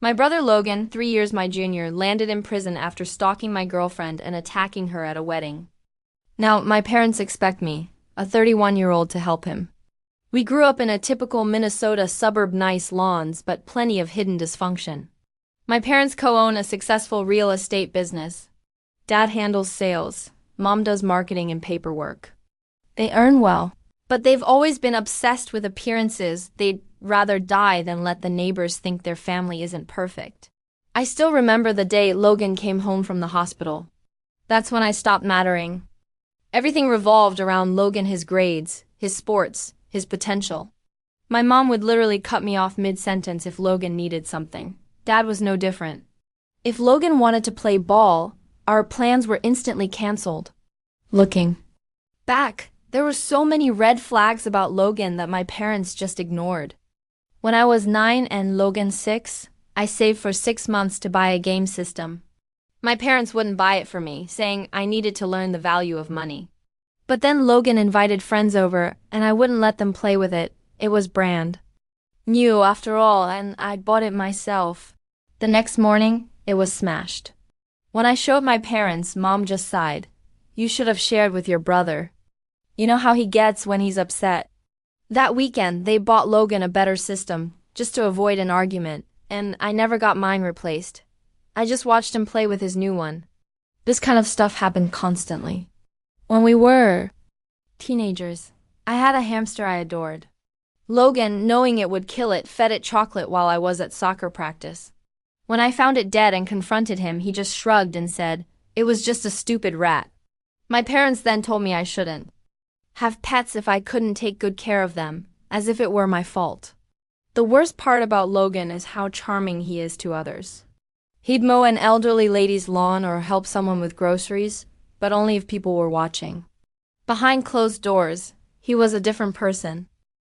My brother Logan, 3 years my junior, landed in prison after stalking my girlfriend and attacking her at a wedding. Now, my parents expect me, a 31-year-old, to help him. We grew up in a typical Minnesota suburb, nice lawns, but plenty of hidden dysfunction. My parents co-own a successful real estate business. Dad handles sales, Mom does marketing and paperwork. They earn well, but they've always been obsessed with appearances. They'd rather die than let the neighbors think their family isn't perfect. I still remember the day Logan came home from the hospital. That's when I stopped mattering. Everything revolved around Logan, his grades, his sports, his potential. My mom would literally cut me off mid-sentence if Logan needed something. Dad was no different. If Logan wanted to play ball, our plans were instantly canceled. Looking back, there were so many red flags about Logan that my parents just ignored. When I was 9 and Logan 6, I saved for 6 months to buy a game system. My parents wouldn't buy it for me, saying I needed to learn the value of money. But then Logan invited friends over, and I wouldn't let them play with it. It was brand new after all, and I'd bought it myself. The next morning, it was smashed. When I showed my parents, Mom just sighed. "You should have shared with your brother. You know how he gets when he's upset." That weekend, they bought Logan a better system, just to avoid an argument, and I never got mine replaced. I just watched him play with his new one. This kind of stuff happened constantly. When we were teenagers, I had a hamster I adored. Logan, knowing it would kill it, fed it chocolate while I was at soccer practice. When I found it dead and confronted him, he just shrugged and said, "It was just a stupid rat." My parents then told me I shouldn't have pets if I couldn't take good care of them, as if it were my fault. The worst part about Logan is how charming he is to others. He'd mow an elderly lady's lawn or help someone with groceries, but only if people were watching. Behind closed doors, he was a different person.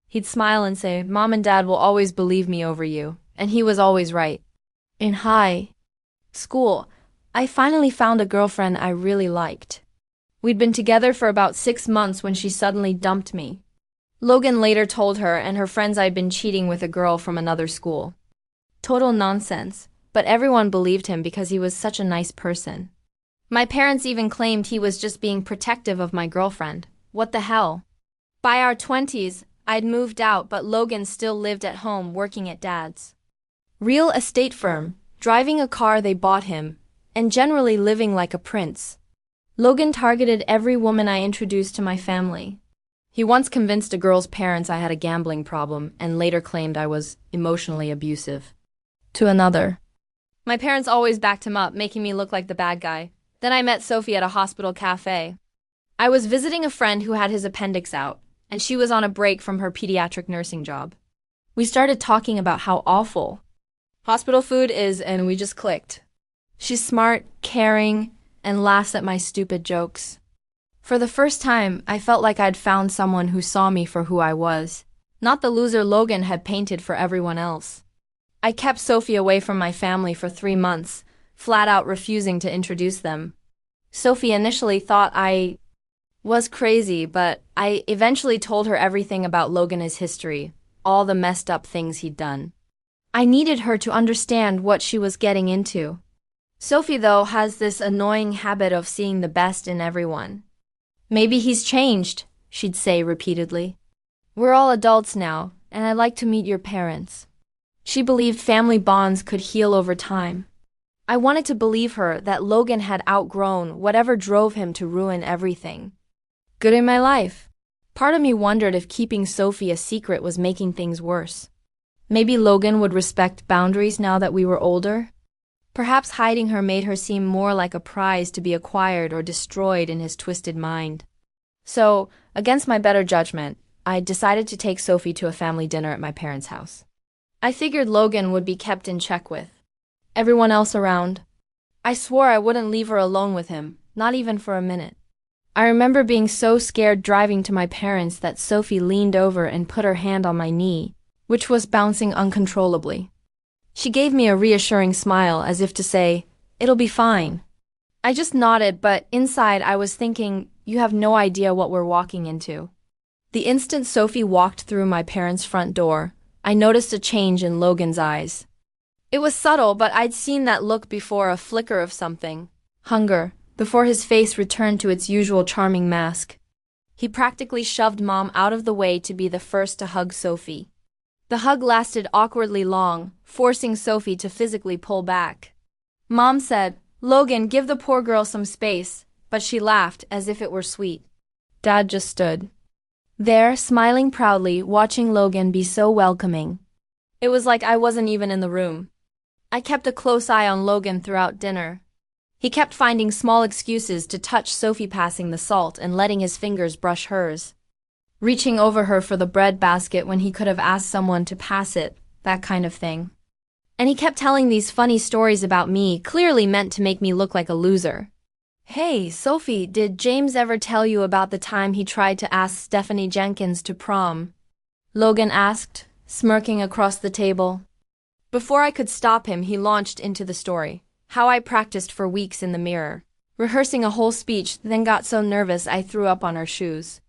He'd smile and say, "Mom and Dad will always believe me over you," and he was always right. In high school, I finally found a girlfriend I really liked. We'd been together for about 6 months when she suddenly dumped me. Logan later told her and her friends I'd been cheating with a girl from another school. Total nonsense, but everyone believed him because he was such a nice person. My parents even claimed he was just being protective of my girlfriend. What the hell? By our 20s, I'd moved out, but Logan still lived at home working at Dad's real estate firm, driving a car they bought him, and generally living like a prince. Logan targeted every woman I introduced to my family. He once convinced a girl's parents I had a gambling problem and later claimed I was emotionally abusive to another. My parents always backed him up, making me look like the bad guy. Then I met Sophie at a hospital cafe. I was visiting a friend who had his appendix out, and she was on a break from her pediatric nursing job. We started talking about how awful hospital food is, and we just clicked. She's smart, caring, and laughs at my stupid jokes. For the first time, I felt like I'd found someone who saw me for who I was, not the loser Logan had painted for everyone else. I kept Sophie away from my family for 3 months, flat out refusing to introduce them. Sophie initially thought I was crazy, but I eventually told her everything about Logan's history, all the messed up things he'd done. I needed her to understand what she was getting into. Sophie, though, has this annoying habit of seeing the best in everyone. "Maybe he's changed," she'd say repeatedly. "We're all adults now, and I'd like to meet your parents." She believed family bonds could heal over time. I wanted to believe her that Logan had outgrown whatever drove him to ruin everything good in my life. Part of me wondered if keeping Sophie a secret was making things worse. Maybe Logan would respect boundaries now that we were older. Perhaps hiding her made her seem more like a prize to be acquired or destroyed in his twisted mind. So, against my better judgment, I decided to take Sophie to a family dinner at my parents' house. I figured Logan would be kept in check with everyone else around. I swore I wouldn't leave her alone with him, not even for a minute. I remember being so scared driving to my parents that Sophie leaned over and put her hand on my knee, which was bouncing uncontrollably. She gave me a reassuring smile as if to say, "It'll be fine." I just nodded, but inside I was thinking, you have no idea what we're walking into. The instant Sophie walked through my parents' front door, I noticed a change in Logan's eyes. It was subtle, but I'd seen that look before, a flicker of something. Hunger, before his face returned to its usual charming mask. He practically shoved Mom out of the way to be the first to hug Sophie. The hug lasted awkwardly long, forcing Sophie to physically pull back. Mom said, "Logan, give the poor girl some space," but she laughed as if it were sweet. Dad just stood there, smiling proudly, watching Logan be so welcoming. It was like I wasn't even in the room. I kept a close eye on Logan throughout dinner. He kept finding small excuses to touch Sophie, passing the salt and letting his fingers brush hers. Reaching over her for the bread basket when he could have asked someone to pass it, that kind of thing. And he kept telling these funny stories about me, clearly meant to make me look like a loser. "Hey, Sophie, did James ever tell you about the time he tried to ask Stephanie Jenkins to prom?" Logan asked, smirking across the table. Before I could stop him, he launched into the story. How I practiced for weeks in the mirror, rehearsing a whole speech, then got so nervous I threw up on her shoes.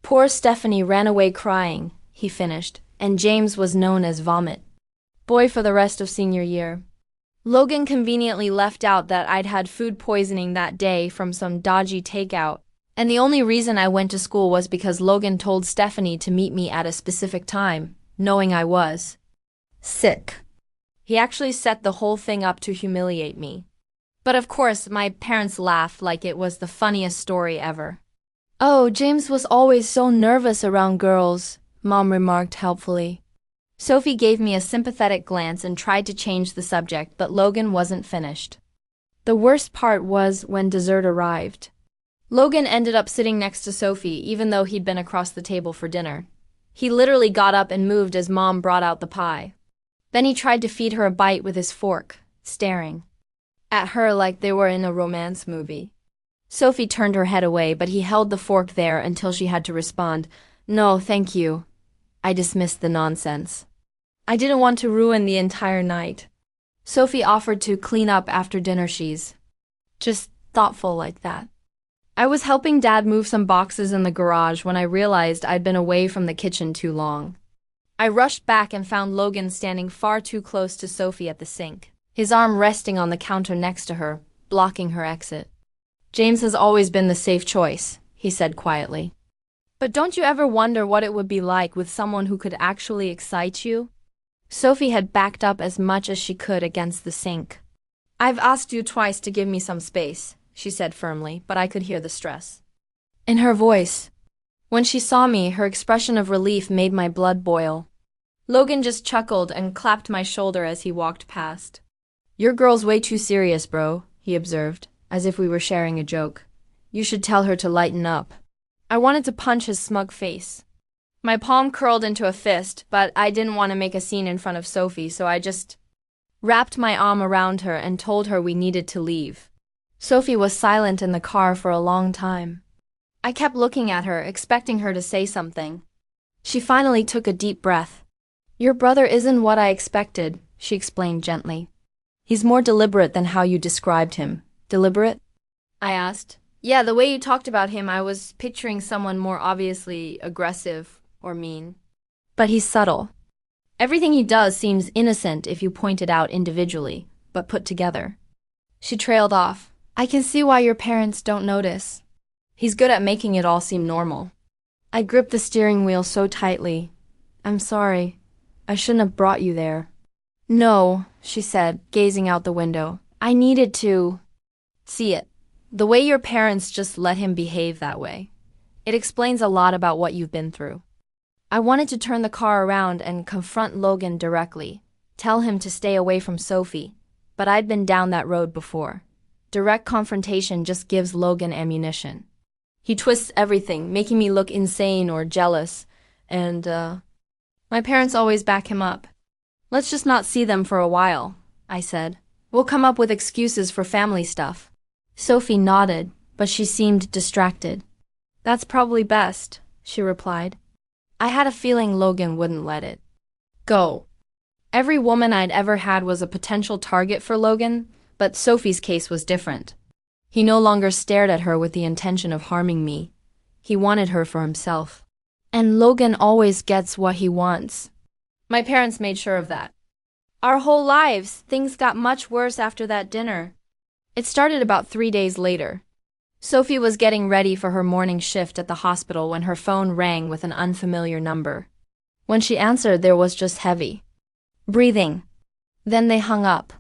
"Poor Stephanie ran away crying," he finished, "and James was known as Vomit Boy for the rest of senior year." Logan conveniently left out that I'd had food poisoning that day from some dodgy takeout, and the only reason I went to school was because Logan told Stephanie to meet me at a specific time, knowing I was sick. He actually set the whole thing up to humiliate me. But of course, my parents laughed like it was the funniest story ever. "Oh, James was always so nervous around girls," Mom remarked helpfully. Sophie gave me a sympathetic glance and tried to change the subject, but Logan wasn't finished. The worst part was when dessert arrived. Logan ended up sitting next to Sophie, even though he'd been across the table for dinner. He literally got up and moved as Mom brought out the pie. Then he tried to feed her a bite with his fork, staring at her like they were in a romance movie. Sophie turned her head away, but he held the fork there until she had to respond, "No, thank you." I dismissed the nonsense. I didn't want to ruin the entire night. Sophie offered to clean up after dinner. She's just thoughtful like that. I was helping Dad move some boxes in the garage when I realized I'd been away from the kitchen too long. I rushed back and found Logan standing far too close to Sophie at the sink, his arm resting on the counter next to her, blocking her exit. "James has always been the safe choice," he said quietly. "But don't you ever wonder what it would be like with someone who could actually excite you?" Sophie had backed up as much as she could against the sink. "I've asked you twice to give me some space," she said firmly, but I could hear the stress in her voice. When she saw me, her expression of relief made my blood boil. Logan just chuckled and clapped my shoulder as he walked past. "Your girl's way too serious, bro," he observed, as if we were sharing a joke. "You should tell her to lighten up." I wanted to punch his smug face. My palm curled into a fist, but I didn't want to make a scene in front of Sophie, so I just wrapped my arm around her and told her we needed to leave. Sophie was silent in the car for a long time. I kept looking at her, expecting her to say something. She finally took a deep breath. "Your brother isn't what I expected," she explained gently. "He's more deliberate than how you described him." "Deliberate?" I asked. "Yeah, the way you talked about him, I was picturing someone more obviously aggressive or mean. But he's subtle. Everything he does seems innocent if you point it out individually, but put together." She trailed off. "I can see why your parents don't notice. He's good at making it all seem normal." I gripped the steering wheel so tightly. "I'm sorry. I shouldn't have brought you there." "No," she said, gazing out the window. "I needed to see it. The way your parents just let him behave that way. It explains a lot about what you've been through." I wanted to turn the car around and confront Logan directly, tell him to stay away from Sophie, but I'd been down that road before. Direct confrontation just gives Logan ammunition. He twists everything, making me look insane or jealous, and my parents always back him up. "Let's just not see them for a while," I said. "We'll come up with excuses for family stuff." Sophie nodded, but she seemed distracted. "That's probably best," she replied. I had a feeling Logan wouldn't let it go. Every woman I'd ever had was a potential target for Logan, but Sophie's case was different. He no longer stared at her with the intention of harming me. He wanted her for himself. And Logan always gets what he wants. My parents made sure of that. Our whole lives, things got much worse after that dinner. It started about 3 days later. Sophie was getting ready for her morning shift at the hospital when her phone rang with an unfamiliar number. When she answered, there was just heavy breathing. Then they hung up.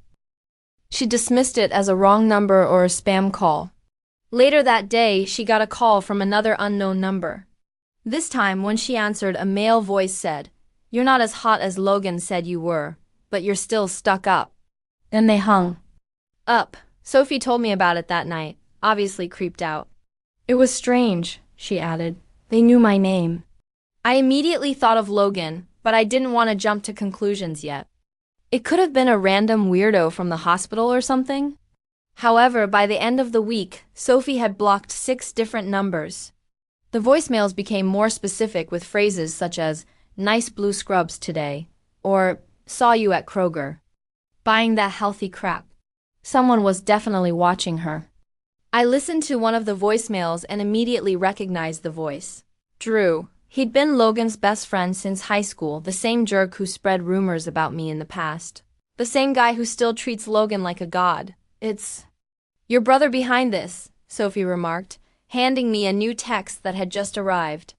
She dismissed it as a wrong number or a spam call. Later that day, she got a call from another unknown number. This time, when she answered, a male voice said, "You're not as hot as Logan said you were, but you're still stuck up." Then they hung up. Sophie told me about it that night, obviously creeped out. "It was strange," she added. "They knew my name." I immediately thought of Logan, but I didn't want to jump to conclusions yet. It could have been a random weirdo from the hospital or something. However, by the end of the week, Sophie had blocked 6 different numbers. The voicemails became more specific with phrases such as, "Nice blue scrubs today," or "Saw you at Kroger," buying that healthy crap. Someone was definitely watching her. I listened to one of the voicemails and immediately recognized the voice. Drew. He'd been Logan's best friend since high school, the same jerk who spread rumors about me in the past. The same guy who still treats Logan like a god. "It's your brother behind this," Sophie remarked, handing me a new text that had just arrived.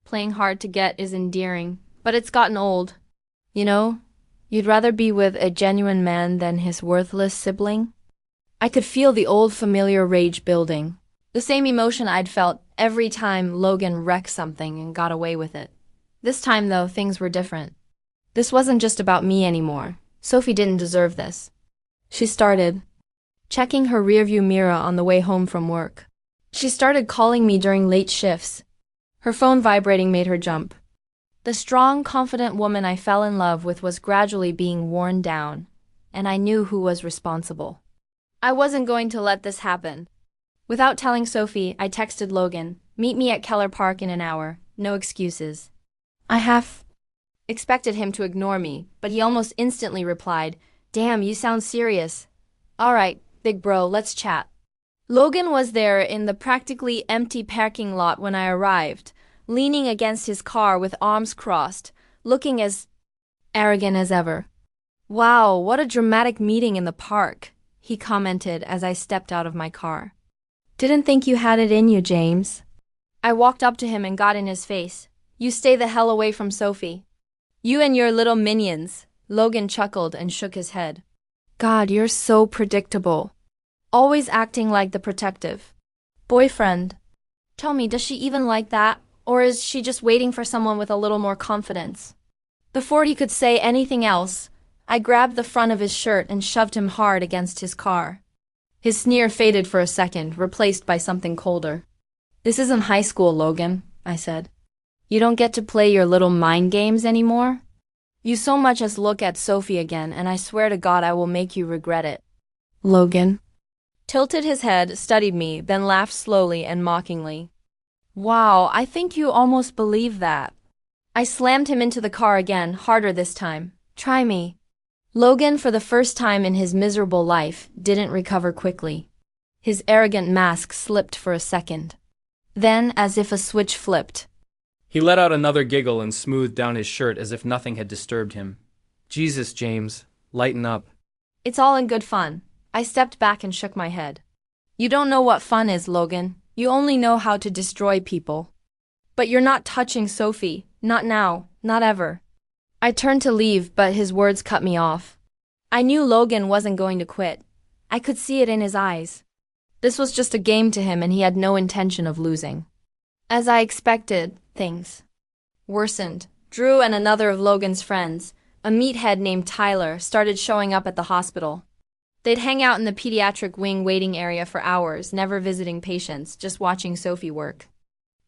"Playing hard to get is endearing, but it's gotten old. You know, you'd rather be with a genuine man than his worthless sibling." I could feel the old familiar rage building. The same emotion I'd felt every time Logan wrecked something and got away with it. This time, though, things were different. This wasn't just about me anymore. Sophie didn't deserve this. She started checking her rearview mirror on the way home from work. She started calling me during late shifts. Her phone vibrating made her jump. The strong, confident woman I fell in love with was gradually being worn down, and I knew who was responsible. I wasn't going to let this happen. Without telling Sophie, I texted Logan, "Meet me at Keller Park in an hour, no excuses." I half expected him to ignore me, but he almost instantly replied, "Damn, you sound serious." "All right, big bro, let's chat." Logan was there in the practically empty parking lot when I arrived, leaning against his car with arms crossed, looking as arrogant as ever. "Wow, what a dramatic meeting in the park," he commented as I stepped out of my car. "Didn't think you had it in you, James." I walked up to him and got in his face. "You stay the hell away from Sophie. You and your little minions." Logan chuckled and shook his head. "God, you're so predictable. Always acting like the protective boyfriend. Tell me, does she even like that? Or is she just waiting for someone with a little more confidence?" Before he could say anything else, I grabbed the front of his shirt and shoved him hard against his car. His sneer faded for a second, replaced by something colder. "This isn't high school, Logan," I said. "You don't get to play your little mind games anymore. You so much as look at Sophie again, and I swear to God I will make you regret it." Logan tilted his head, studied me, then laughed slowly and mockingly. "Wow, I think you almost believe that." I slammed him into the car again, harder this time. "Try me." Logan, for the first time in his miserable life, didn't recover quickly. His arrogant mask slipped for a second. Then, as if a switch flipped, he let out another giggle and smoothed down his shirt as if nothing had disturbed him. "Jesus, James, lighten up." "It's all in good fun." I stepped back and shook my head. "You don't know what fun is, Logan. You only know how to destroy people. But you're not touching Sophie. Not now. Not ever." I turned to leave, but his words cut me off. I knew Logan wasn't going to quit. I could see it in his eyes. This was just a game to him, and he had no intention of losing. As I expected, things worsened. Drew and another of Logan's friends, a meathead named Tyler, started showing up at the hospital. They'd hang out in the pediatric wing waiting area for hours, never visiting patients, just watching Sophie work.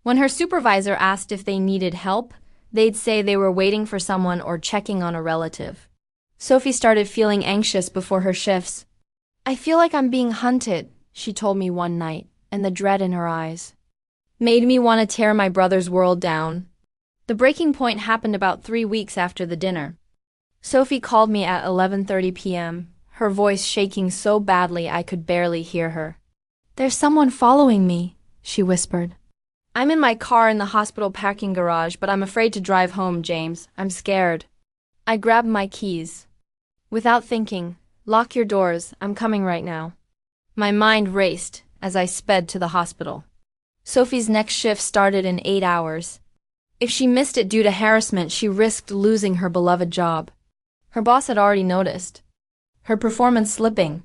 When her supervisor asked if they needed help, they'd say they were waiting for someone or checking on a relative. Sophie started feeling anxious before her shifts. "I feel like I'm being hunted," she told me one night, and the dread in her eyes made me want to tear my brother's world down. The breaking point happened about 3 weeks after the dinner. Sophie called me at 11:30 p.m., her voice shaking so badly I could barely hear her. "There's someone following me," she whispered. "I'm in my car in the hospital parking garage, but I'm afraid to drive home, James. I'm scared." I grabbed my keys. Without thinking, "Lock your doors, I'm coming right now." My mind raced as I sped to the hospital. Sophie's next shift started in 8 hours. If she missed it due to harassment, she risked losing her beloved job. Her boss had already noticed her performance slipping.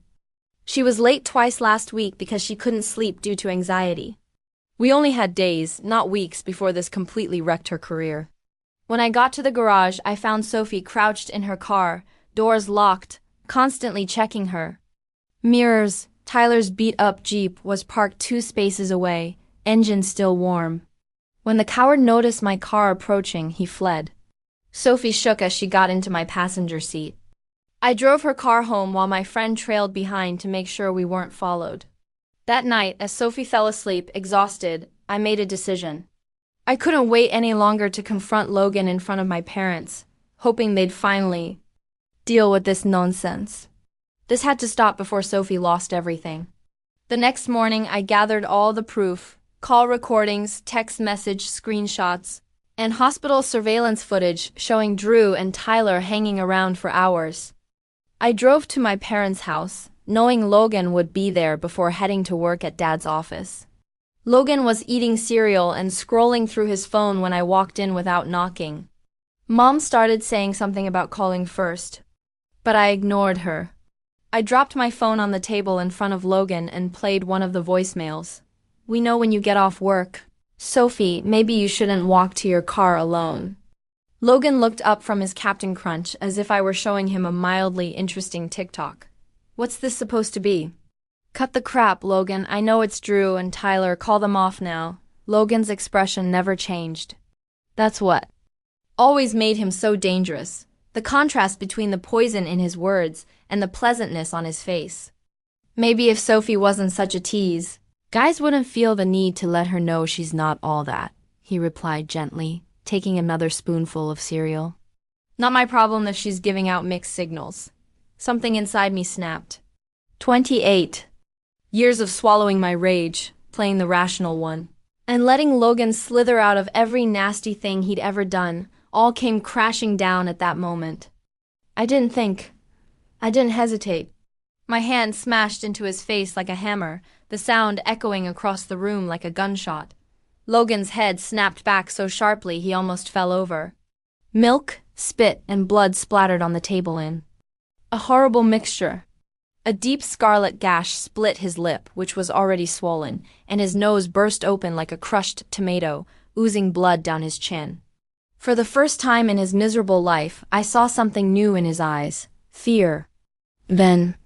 She was late twice last week because she couldn't sleep due to anxiety. We only had days, not weeks, before this completely wrecked her career. When I got to the garage, I found Sophie crouched in her car, doors locked, constantly checking her mirrors. Tyler's beat-up Jeep was parked 2 spaces away, engine still warm. When the coward noticed my car approaching, he fled. Sophie shook as she got into my passenger seat. I drove her car home while my friend trailed behind to make sure we weren't followed. That night, as Sophie fell asleep, exhausted, I made a decision. I couldn't wait any longer to confront Logan in front of my parents, hoping they'd finally deal with this nonsense. This had to stop before Sophie lost everything. The next morning, I gathered all the proof: call recordings, text message screenshots, and hospital surveillance footage showing Drew and Tyler hanging around for hours. I drove to my parents' house, knowing Logan would be there before heading to work at Dad's office. Logan was eating cereal and scrolling through his phone when I walked in without knocking. Mom started saying something about calling first, but I ignored her. I dropped my phone on the table in front of Logan and played one of the voicemails. "We know when you get off work. Sophie, maybe you shouldn't walk to your car alone." Logan looked up from his Captain Crunch as if I were showing him a mildly interesting TikTok. "What's this supposed to be?" "Cut the crap, Logan. I know it's Drew and Tyler. Call them off now." Logan's expression never changed. That's what always made him so dangerous. The contrast between the poison in his words and the pleasantness on his face. Maybe if Sophie wasn't such a tease, guys wouldn't feel the need to let her know she's not all that, he replied gently, taking another spoonful of cereal. Not my problem if she's giving out mixed signals. Something inside me snapped. 28 years of swallowing my rage, playing the rational one, and letting Logan slither out of every nasty thing he'd ever done, all came crashing down at that moment. I didn't think. I didn't hesitate. My hand smashed into his face like a hammer, the sound echoing across the room like a gunshot. Logan's head snapped back so sharply he almost fell over. Milk, spit, and blood splattered on the table a horrible mixture. A deep scarlet gash split his lip, which was already swollen, and his nose burst open like a crushed tomato, oozing blood down his chin. For the first time in his miserable life, I saw something new in his eyes: fear. Then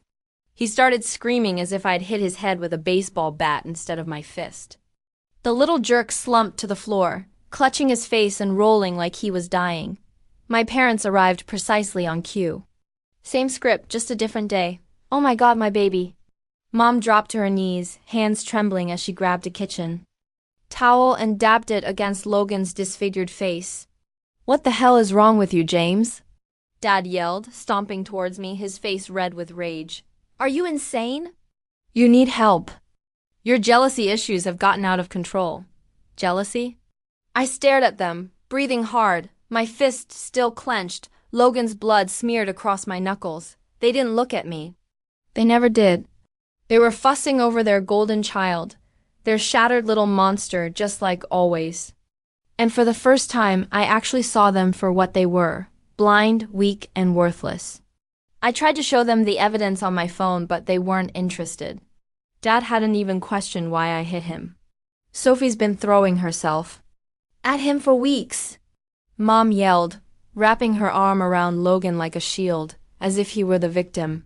he started screaming as if I'd hit his head with a baseball bat instead of my fist. The little jerk slumped to the floor, clutching his face and rolling like he was dying. My parents arrived precisely on cue. Same script, just a different day. "Oh my God, my baby." Mom dropped to her knees, hands trembling as she grabbed a kitchen towel and dabbed it against Logan's disfigured face. "What the hell is wrong with you, James?" Dad yelled, stomping towards me, his face red with rage. "Are you insane? You need help. Your jealousy issues have gotten out of control." Jealousy? I stared at them, breathing hard, my fist still clenched, Logan's blood smeared across my knuckles. They didn't look at me. They never did. They were fussing over their golden child, their shattered little monster, just like always. And for the first time, I actually saw them for what they were: blind, weak, and worthless. I tried to show them the evidence on my phone, but they weren't interested. Dad hadn't even questioned why I hit him. "Sophie's been throwing herself at him for weeks," Mom yelled, wrapping her arm around Logan like a shield, as if he were the victim.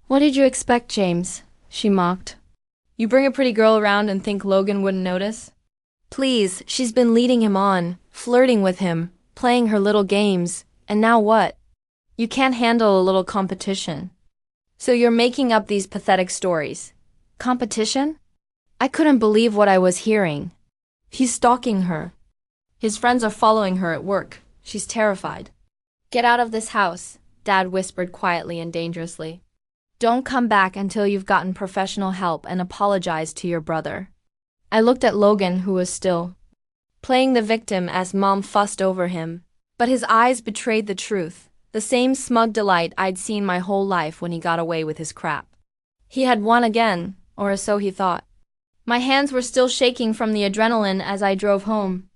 "What did you expect, James?" she mocked. "You bring a pretty girl around and think Logan wouldn't notice? Please, she's been leading him on, flirting with him, playing her little games, and now what? You can't handle a little competition. So you're making up these pathetic stories. Competition?" I couldn't believe what I was hearing. "He's stalking her. His friends are following her at work. She's terrified." "Get out of this house," Dad whispered quietly and dangerously. "Don't come back until you've gotten professional help and apologized to your brother." I looked at Logan, who was still playing the victim as Mom fussed over him, but his eyes betrayed the truth. The same smug delight I'd seen my whole life when he got away with his crap. He had won again, or so he thought. My hands were still shaking from the adrenaline as I drove home.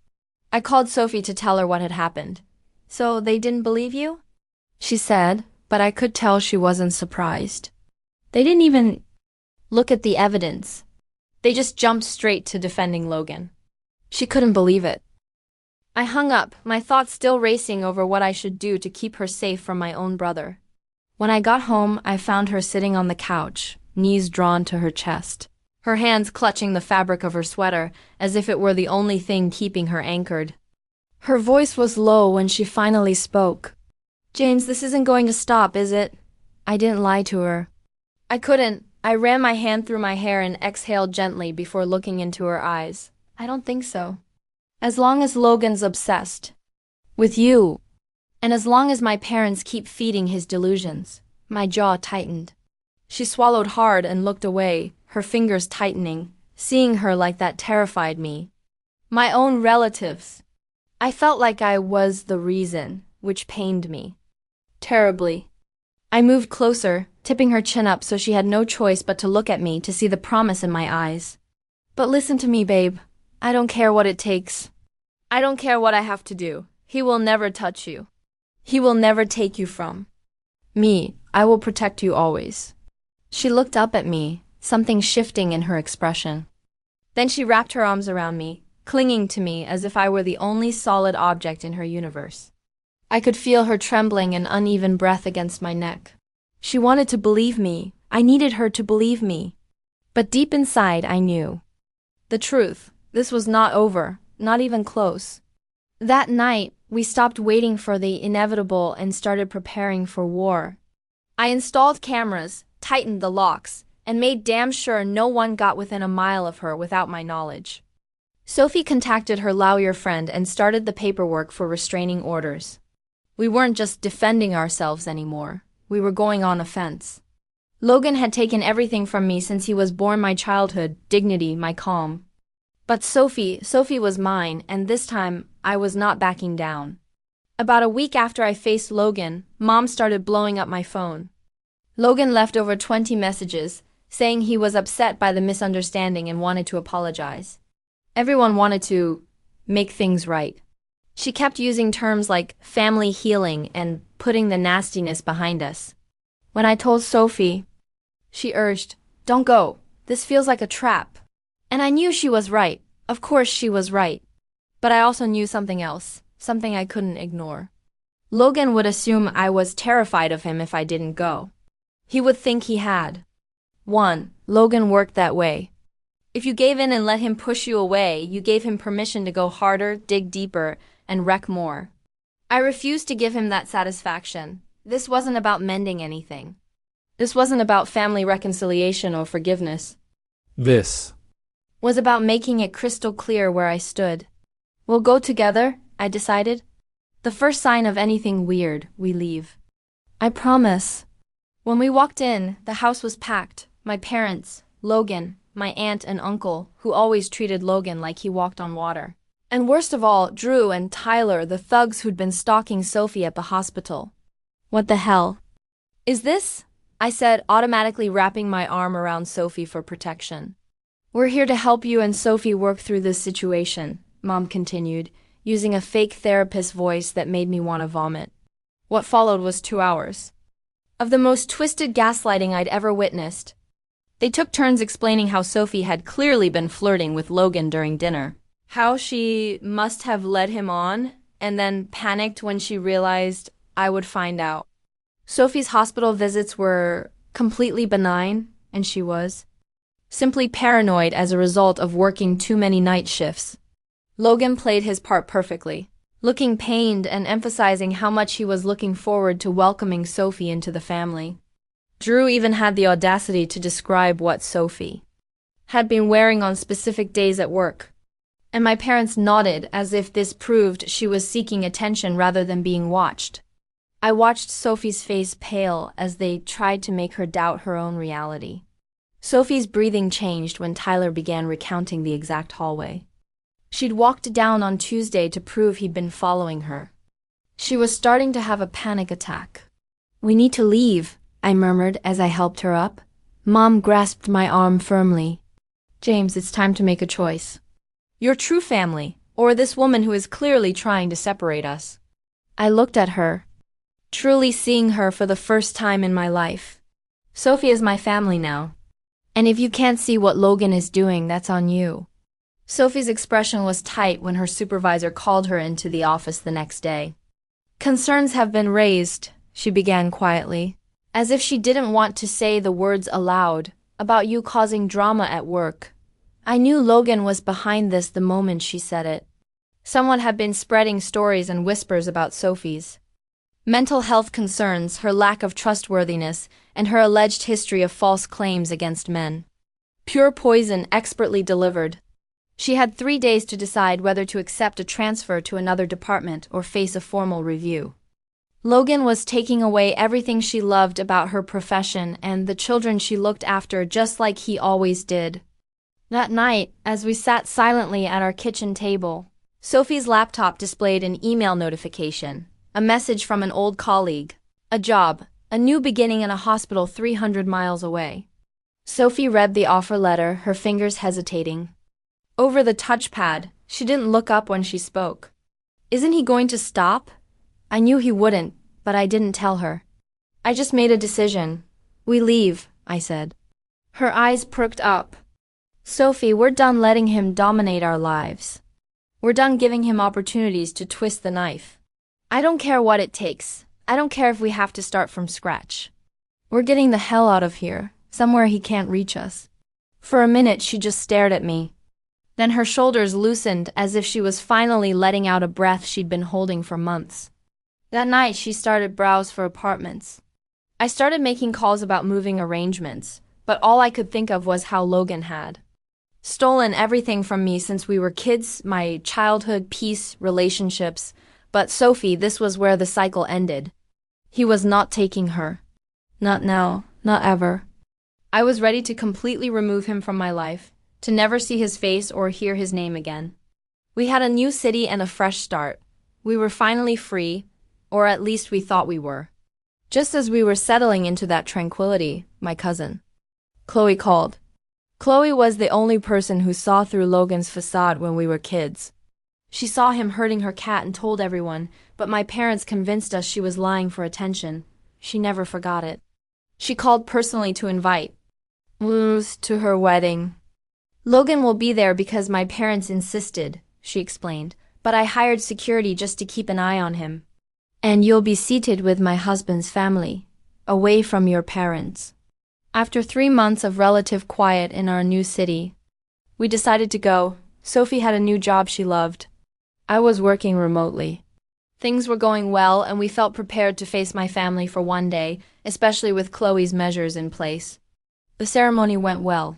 I called Sophie to tell her what had happened. "So they didn't believe you?" she said, but I could tell she wasn't surprised. "They didn't even look at the evidence. They just jumped straight to defending Logan." She couldn't believe it. I hung up, my thoughts still racing over what I should do to keep her safe from my own brother. When I got home, I found her sitting on the couch, knees drawn to her chest, her hands clutching the fabric of her sweater as if it were the only thing keeping her anchored. Her voice was low when she finally spoke. "James, this isn't going to stop, is it?" I didn't lie to her. I couldn't. I ran my hand through my hair and exhaled gently before looking into her eyes. "I don't think so. As long as Logan's obsessed with you, and as long as my parents keep feeding his delusions." My jaw tightened. She swallowed hard and looked away, her fingers tightening. Seeing her like that terrified me. My own relatives. I felt like I was the reason, which pained me terribly. I moved closer, tipping her chin up so she had no choice but to look at me to see the promise in my eyes. "But listen to me, babe. I don't care what it takes. I don't care what I have to do. He will never touch you. He will never take you from me. I will protect you always." She looked up at me, something shifting in her expression. Then she wrapped her arms around me, clinging to me as if I were the only solid object in her universe. I could feel her trembling and uneven breath against my neck. She wanted to believe me. I needed her to believe me. But deep inside, I knew the truth. This was not over, not even close. That night, we stopped waiting for the inevitable and started preparing for war. I installed cameras, tightened the locks, and made damn sure no one got within a mile of her without my knowledge. Sophie contacted her lawyer friend and started the paperwork for restraining orders. We weren't just defending ourselves anymore. We were going on offense. Logan had taken everything from me since he was born: my childhood, dignity, my calm. But Sophie was mine, and this time, I was not backing down. About a week after I faced Logan, Mom started blowing up my phone. Logan left over 20 messages, saying he was upset by the misunderstanding and wanted to apologize. Everyone wanted to make things right. She kept using terms like family healing and putting the nastiness behind us. When I told Sophie, she urged, "Don't go. This feels like a trap." And I knew she was right. Of course she was right. But I also knew something else, something I couldn't ignore. Logan would assume I was terrified of him if I didn't go. He would think he had won. Logan worked that way. If you gave in and let him push you away, you gave him permission to go harder, dig deeper, and wreck more. I refused to give him that satisfaction. This wasn't about mending anything. This wasn't about family reconciliation or forgiveness. This was about making it crystal clear where I stood. "We'll go together," I decided. "The first sign of anything weird, we leave. I promise." When we walked in, the house was packed. My parents, Logan, my aunt and uncle, who always treated Logan like he walked on water. And worst of all, Drew and Tyler, the thugs who'd been stalking Sophie at the hospital. "What the hell is this?" I said, automatically wrapping my arm around Sophie for protection. "We're here to help you and Sophie work through this situation," Mom continued, using a fake therapist voice that made me want to vomit. What followed was 2 hours of the most twisted gaslighting I'd ever witnessed. They took turns explaining how Sophie had clearly been flirting with Logan during dinner, how she must have led him on, and then panicked when she realized I would find out. Sophie's hospital visits were completely benign, and she was simply paranoid as a result of working too many night shifts. Logan played his part perfectly, looking pained and emphasizing how much he was looking forward to welcoming Sophie into the family. Drew even had the audacity to describe what Sophie had been wearing on specific days at work. And my parents nodded as if this proved she was seeking attention rather than being watched. I watched Sophie's face pale as they tried to make her doubt her own reality. Sophie's breathing changed when Tyler began recounting the exact hallway she'd walked down on Tuesday to prove he'd been following her. She was starting to have a panic attack. "We need to leave," I murmured as I helped her up. Mom grasped my arm firmly. "James, it's time to make a choice. Your true family, or this woman who is clearly trying to separate us." I looked at her, truly seeing her for the first time in my life. "Sophie is my family now. And if you can't see what Logan is doing, that's on you." Sophie's expression was tight when her supervisor called her into the office the next day. "Concerns have been raised," she began quietly, as if she didn't want to say the words aloud, "about you causing drama at work." I knew Logan was behind this the moment she said it. Someone had been spreading stories and whispers about Sophie's mental health concerns, her lack of trustworthiness, and her alleged history of false claims against men. Pure poison expertly delivered. She had 3 days to decide whether to accept a transfer to another department or face a formal review. Logan was taking away everything she loved about her profession and the children she looked after, just like he always did. That night, as we sat silently at our kitchen table, Sophie's laptop displayed an email notification, a message from an old colleague, a job, a new beginning in a hospital 300 miles away. Sophie read the offer letter, her fingers hesitating. Over the touchpad, she didn't look up when she spoke. "Isn't he going to stop?" I knew he wouldn't, but I didn't tell her. "I just made a decision. We leave," I said. Her eyes perked up. "Sophie, we're done letting him dominate our lives. We're done giving him opportunities to twist the knife. I don't care what it takes. I don't care if we have to start from scratch. We're getting the hell out of here, somewhere he can't reach us." For a minute, she just stared at me. Then her shoulders loosened as if she was finally letting out a breath she'd been holding for months. That night, she started browse for apartments. I started making calls about moving arrangements, but all I could think of was how Logan had stolen everything from me since we were kids, my childhood, peace, relationships. But Sophie, this was where the cycle ended. He was not taking her. Not now, not ever. I was ready to completely remove him from my life, to never see his face or hear his name again. We had a new city and a fresh start. We were finally free, or at least we thought we were. Just as we were settling into that tranquility, my cousin, Chloe, called. Chloe was the only person who saw through Logan's facade when we were kids. She saw him hurting her cat and told everyone, but my parents convinced us she was lying for attention. She never forgot it. She called personally to invite us to her wedding. "Logan will be there because my parents insisted," she explained, "but I hired security just to keep an eye on him. And you'll be seated with my husband's family, away from your parents." After 3 months of relative quiet in our new city, we decided to go. Sophie had a new job she loved. I was working remotely. Things were going well, and we felt prepared to face my family for one day, especially with Chloe's measures in place. The ceremony went well.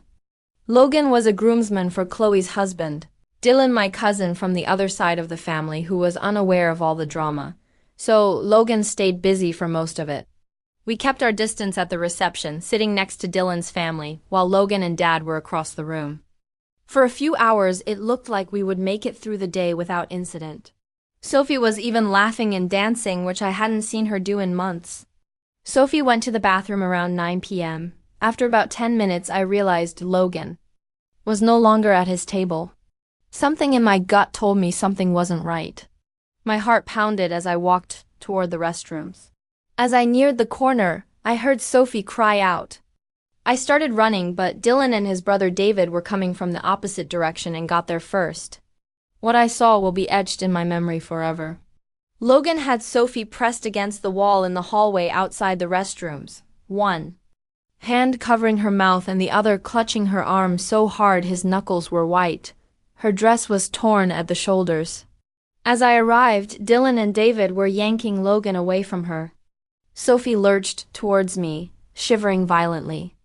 Logan was a groomsman for Chloe's husband, Dylan, my cousin from the other side of the family, who was unaware of all the drama. So Logan stayed busy for most of it. We kept our distance at the reception, sitting next to Dylan's family, while Logan and Dad were across the room. For a few hours, it looked like we would make it through the day without incident. Sophie was even laughing and dancing, which I hadn't seen her do in months. Sophie went to the bathroom around 9 p.m. After about 10 minutes, I realized Logan was no longer at his table. Something in my gut told me something wasn't right. My heart pounded as I walked toward the restrooms. As I neared the corner, I heard Sophie cry out. I started running, but Dylan and his brother David were coming from the opposite direction and got there first. What I saw will be etched in my memory forever. Logan had Sophie pressed against the wall in the hallway outside the restrooms, one hand covering her mouth and the other clutching her arm so hard his knuckles were white. Her dress was torn at the shoulders. As I arrived, Dylan and David were yanking Logan away from her. Sophie lurched towards me, shivering violently.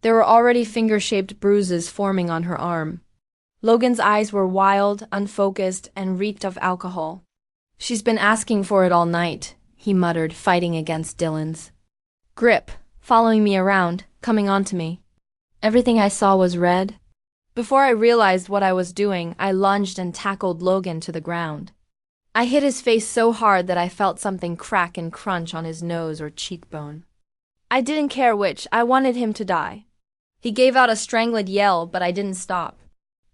There were already finger-shaped bruises forming on her arm. Logan's eyes were wild, unfocused, and reeked of alcohol. "She's been asking for it all night," he muttered, fighting against Dylan's grip, following me around, coming onto me. Everything I saw was red. Before I realized what I was doing, I lunged and tackled Logan to the ground. I hit his face so hard that I felt something crack and crunch on his nose or cheekbone. I didn't care which, I wanted him to die. He gave out a strangled yell, but I didn't stop.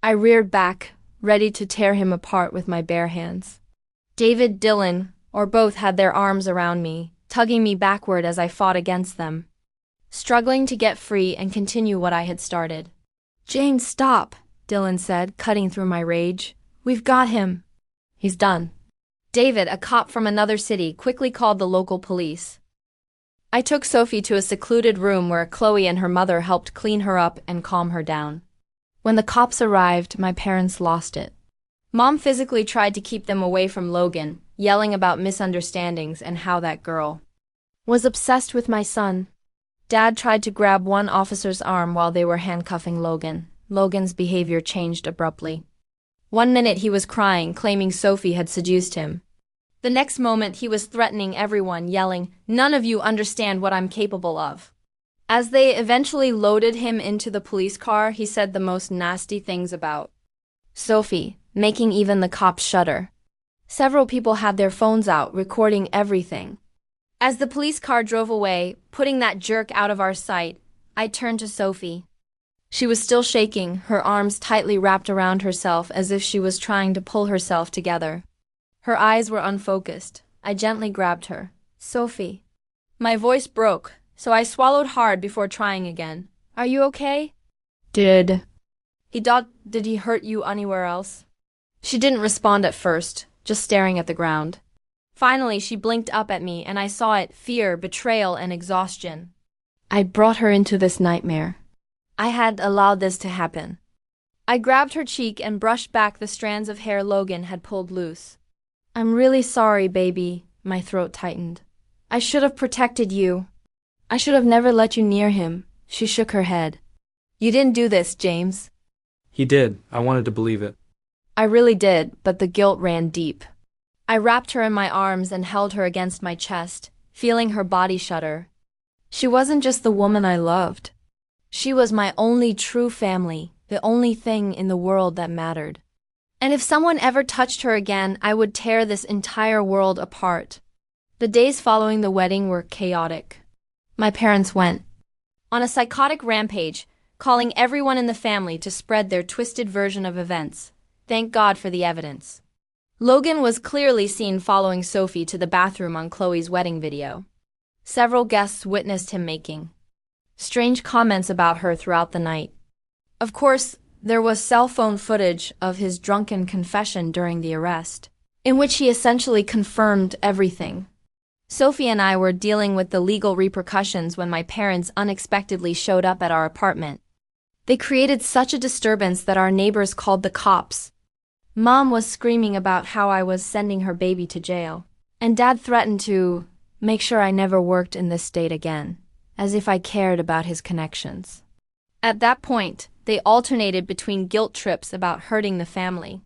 I reared back, ready to tear him apart with my bare hands. David, Dylan, or both had their arms around me, tugging me backward as I fought against them, struggling to get free and continue what I had started. "James, stop," Dylan said, cutting through my rage. "We've got him. He's done." David, a cop from another city, quickly called the local police. I took Sophie to a secluded room where Chloe and her mother helped clean her up and calm her down. When the cops arrived, my parents lost it. Mom physically tried to keep them away from Logan, yelling about misunderstandings and how that girl was obsessed with my son. Dad tried to grab one officer's arm while they were handcuffing Logan. Logan's behavior changed abruptly. One minute he was crying, claiming Sophie had seduced him. The next moment he was threatening everyone, yelling, "None of you understand what I'm capable of." As they eventually loaded him into the police car, he said the most nasty things about Sophie, making even the cops shudder. Several people had their phones out, recording everything. As the police car drove away, putting that jerk out of our sight, I turned to Sophie. She was still shaking, her arms tightly wrapped around herself as if she was trying to pull herself together. Her eyes were unfocused. I gently grabbed her. "Sophie." My voice broke, so I swallowed hard before trying again. "Are you okay?" Did he hurt you anywhere else?" She didn't respond at first, just staring at the ground. Finally, she blinked up at me, and I saw it: fear, betrayal, and exhaustion. I brought her into this nightmare. I had allowed this to happen. I grabbed her cheek and brushed back the strands of hair Logan had pulled loose. "I'm really sorry, baby." My throat tightened. "I should have protected you. I should have never let you near him." She shook her head. "You didn't do this, James." He did. I wanted to believe it. I really did, but the guilt ran deep. I wrapped her in my arms and held her against my chest, feeling her body shudder. She wasn't just the woman I loved. She was my only true family, the only thing in the world that mattered. And if someone ever touched her again, I would tear this entire world apart. The days following the wedding were chaotic. My parents went on a psychotic rampage, calling everyone in the family to spread their twisted version of events. Thank God for the evidence. Logan was clearly seen following Sophie to the bathroom on Chloe's wedding video. Several guests witnessed him making strange comments about her throughout the night. Of course, there was cell phone footage of his drunken confession during the arrest, in which he essentially confirmed everything. Sophie and I were dealing with the legal repercussions when my parents unexpectedly showed up at our apartment. They created such a disturbance that our neighbors called the cops. Mom was screaming about how I was sending her baby to jail, and Dad threatened to make sure I never worked in this state again, as if I cared about his connections. At that point, they alternated between guilt trips about hurting the family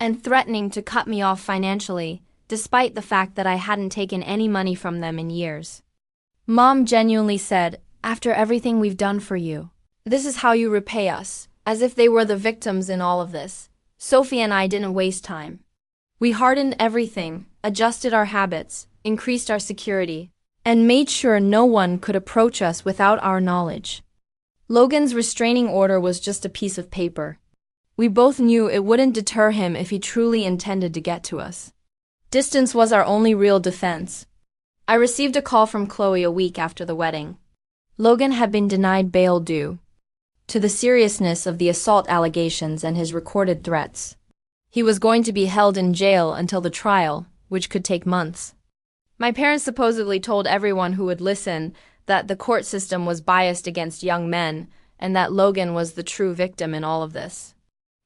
and threatening to cut me off financially, despite the fact that I hadn't taken any money from them in years. Mom genuinely said, "After everything we've done for you, this is how you repay us," as if they were the victims in all of this. Sophie and I didn't waste time. We hardened everything, adjusted our habits, increased our security, and made sure no one could approach us without our knowledge. Logan's restraining order was just a piece of paper. We both knew it wouldn't deter him if he truly intended to get to us. Distance was our only real defense. I received a call from Chloe a week after the wedding. Logan had been denied bail due to the seriousness of the assault allegations and his recorded threats. He was going to be held in jail until the trial, which could take months. My parents supposedly told everyone who would listen that the court system was biased against young men and that Logan was the true victim in all of this.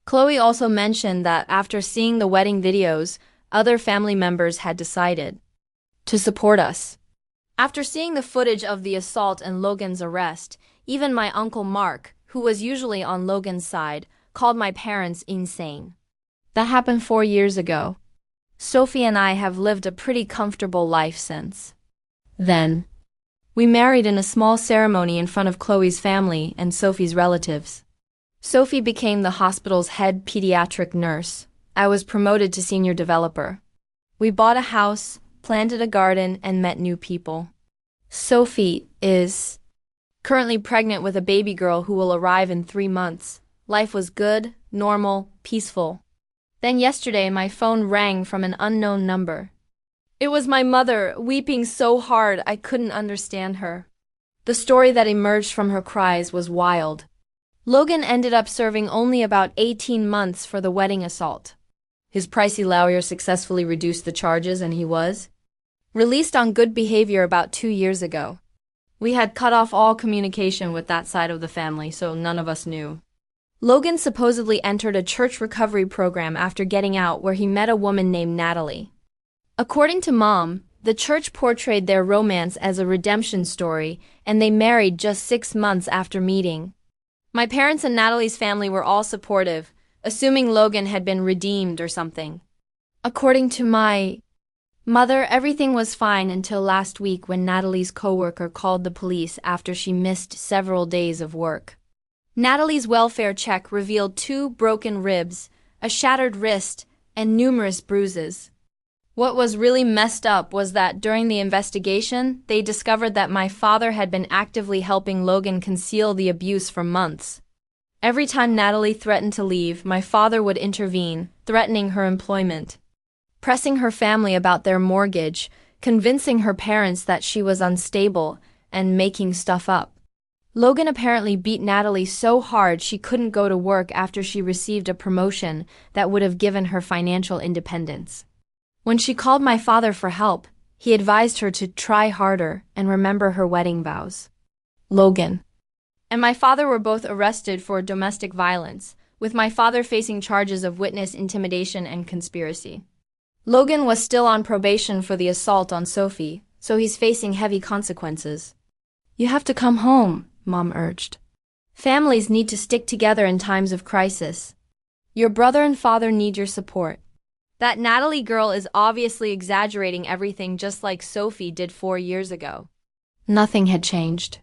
Chloe also mentioned that after seeing the wedding videos, other family members had decided to support us. After seeing the footage of the assault and Logan's arrest, even my Uncle Mark, who was usually on Logan's side, called my parents insane. That happened 4 years ago. Sophie and I have lived a pretty comfortable life since then. We married in a small ceremony in front of Chloe's family and Sophie's relatives. Sophie became the hospital's head pediatric nurse. I was promoted to senior developer. We bought a house, planted a garden, and met new people. Sophie is currently pregnant with a baby girl who will arrive in 3 months. Life was good, normal, peaceful. Then yesterday my phone rang from an unknown number. It was my mother, weeping so hard I couldn't understand her. The story that emerged from her cries was wild. Logan ended up serving only about 18 months for the wedding assault. His pricey lawyer successfully reduced the charges and he was released on good behavior about 2 years ago. We had cut off all communication with that side of the family, so none of us knew. Logan supposedly entered a church recovery program after getting out where he met a woman named Natalie. According to Mom, the church portrayed their romance as a redemption story, and they married just 6 months after meeting. My parents and Natalie's family were all supportive, assuming Logan had been redeemed or something. According to my mother, everything was fine until last week when Natalie's coworker called the police after she missed several days of work. Natalie's welfare check revealed 2 broken ribs, a shattered wrist, and numerous bruises. What was really messed up was that during the investigation, they discovered that my father had been actively helping Logan conceal the abuse for months. Every time Natalie threatened to leave, my father would intervene, threatening her employment, pressing her family about their mortgage, convincing her parents that she was unstable, and making stuff up. Logan apparently beat Natalie so hard she couldn't go to work after she received a promotion that would have given her financial independence. When she called my father for help, he advised her to try harder and remember her wedding vows. Logan and my father were both arrested for domestic violence, with my father facing charges of witness intimidation and conspiracy. Logan was still on probation for the assault on Sophie, so he's facing heavy consequences. You have to come home, Mom urged. Families need to stick together in times of crisis. Your brother and father need your support. That Natalie girl is obviously exaggerating everything just like Sophie did 4 years ago. Nothing had changed.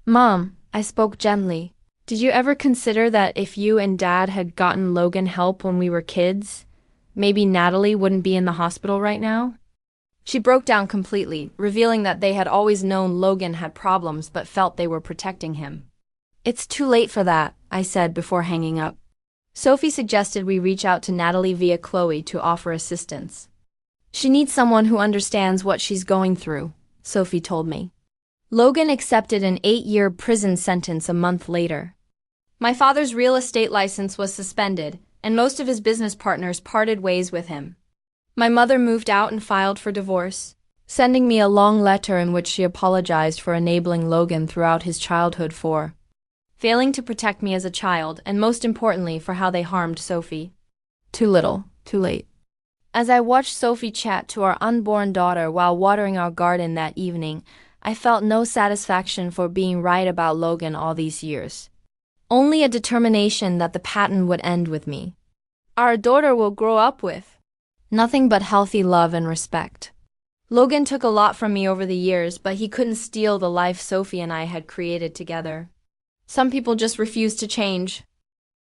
Mom, I spoke gently. Did you ever consider that if you and Dad had gotten Logan help when we were kids, maybe Natalie wouldn't be in the hospital right now? She broke down completely, revealing that they had always known Logan had problems but felt they were protecting him. It's too late for that, I said before hanging up. Sophie suggested we reach out to Natalie via Chloe to offer assistance. She needs someone who understands what she's going through, Sophie told me. Logan accepted an 8-year prison sentence a month later. My father's real estate license was suspended, and most of his business partners parted ways with him. My mother moved out and filed for divorce, sending me a long letter in which she apologized for enabling Logan throughout his childhood for failing to protect me as a child, and most importantly for how they harmed Sophie. Too little, too late. As I watched Sophie chat to our unborn daughter while watering our garden that evening, I felt no satisfaction for being right about Logan all these years. Only a determination that the pattern would end with me. Our daughter will grow up with nothing but healthy love and respect. Logan took a lot from me over the years, but he couldn't steal the life Sophie and I had created together. Some people just refuse to change.